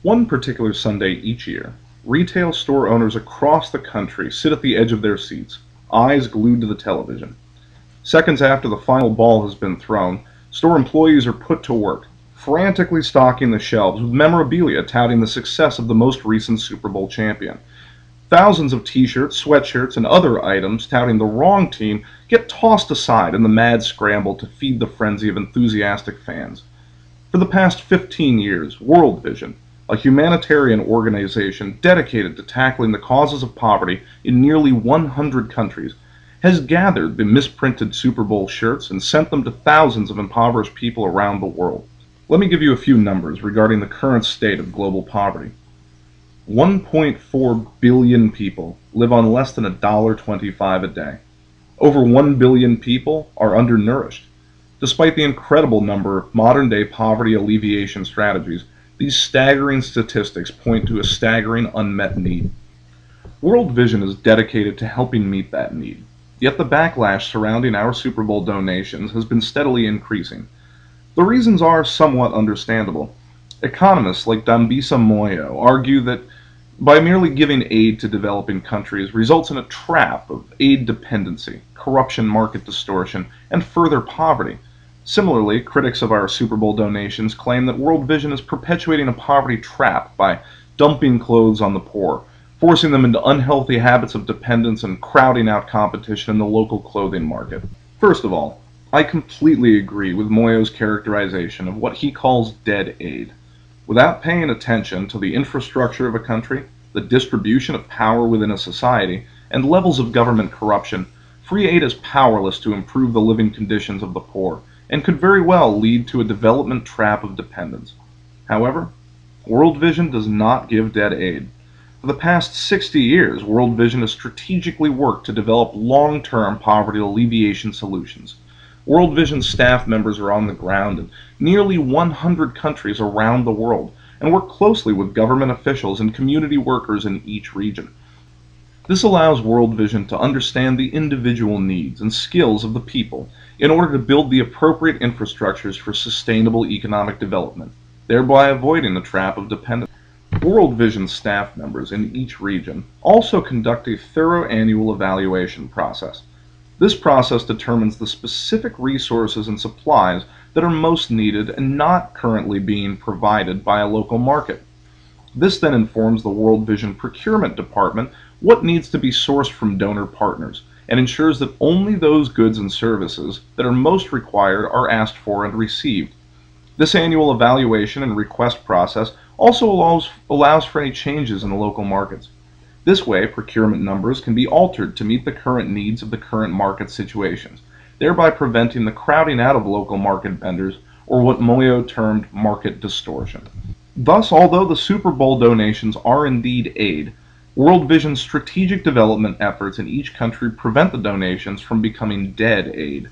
One particular Sunday each year, retail store owners across the country sit at the edge of their seats, eyes glued to the television. Seconds after the final ball has been thrown, store employees are put to work, frantically stocking the shelves with memorabilia touting the success of the most recent Super Bowl champion. Thousands of t-shirts, sweatshirts, and other items touting the wrong team get tossed aside in the mad scramble to feed the frenzy of enthusiastic fans. For the past 15 years, World Vision, a humanitarian organization dedicated to tackling the causes of poverty in nearly 100 countries, has gathered the misprinted Super Bowl shirts and sent them to thousands of impoverished people around the world. Let me give you a few numbers regarding the current state of global poverty. 1.4 billion people live on less than $1.25 a day. Over 1 billion people are undernourished. Despite the incredible number of modern-day poverty alleviation strategies, these staggering statistics point to a staggering unmet need. World Vision is dedicated to helping meet that need, yet the backlash surrounding our Super Bowl donations has been steadily increasing. The reasons are somewhat understandable. Economists like Dambisa Moyo argue that by merely giving aid to developing countries results in a trap of aid dependency, corruption, market distortion, and further poverty. Similarly, critics of our Super Bowl donations claim that World Vision is perpetuating a poverty trap by dumping clothes on the poor, forcing them into unhealthy habits of dependence and crowding out competition in the local clothing market. First of all, I completely agree with Moyo's characterization of what he calls dead aid. Without paying attention to the infrastructure of a country, the distribution of power within a society, and levels of government corruption, free aid is powerless to improve the living conditions of the poor, and could very well lead to a development trap of dependence. However, World Vision does not give dead aid. For the past 60 years, World Vision has strategically worked to develop long-term poverty alleviation solutions. World Vision staff members are on the ground in nearly 100 countries around the world and work closely with government officials and community workers in each region. This allows World Vision to understand the individual needs and skills of the people in order to build the appropriate infrastructures for sustainable economic development, thereby avoiding the trap of dependence. World Vision staff members in each region also conduct a thorough annual evaluation process. This process determines the specific resources and supplies that are most needed and not currently being provided by a local market. This then informs the World Vision Procurement Department what needs to be sourced from donor partners and ensures that only those goods and services that are most required are asked for and received. This annual evaluation and request process also allows for any changes in the local markets. This way, procurement numbers can be altered to meet the current needs of the current market situations, thereby preventing the crowding out of local market vendors, or what Moyo termed market distortion. Thus, although the Super Bowl donations are indeed aid, World Vision's strategic development efforts in each country prevent the donations from becoming dead aid.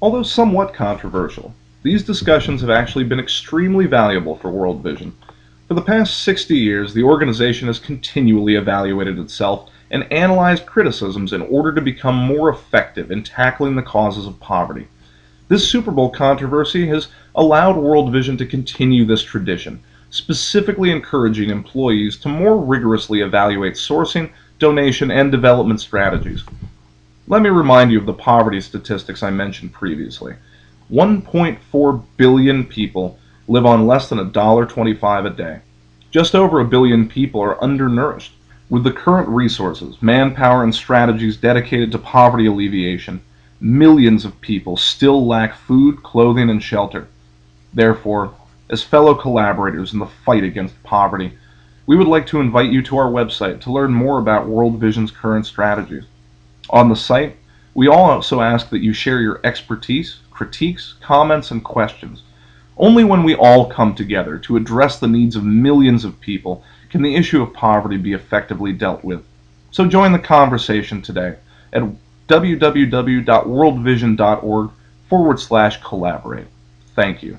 Although somewhat controversial, these discussions have actually been extremely valuable for World Vision. For the past 60 years, the organization has continually evaluated itself and analyzed criticisms in order to become more effective in tackling the causes of poverty. This Super Bowl controversy has allowed World Vision to continue this tradition, specifically encouraging employees to more rigorously evaluate sourcing, donation, and development strategies. Let me remind you of the poverty statistics I mentioned previously. 1.4 billion people live on less than $1.25 a day. Just over a billion people are undernourished. With the current resources, manpower, and strategies dedicated to poverty alleviation, millions of people still lack food, clothing, and shelter. Therefore, as fellow collaborators in the fight against poverty, we would like to invite you to our website to learn more about World Vision's current strategies. On the site, we also ask that you share your expertise, critiques, comments, and questions. Only when we all come together to address the needs of millions of people can the issue of poverty be effectively dealt with. So join the conversation today at www.worldvision.org/collaborate. Thank you.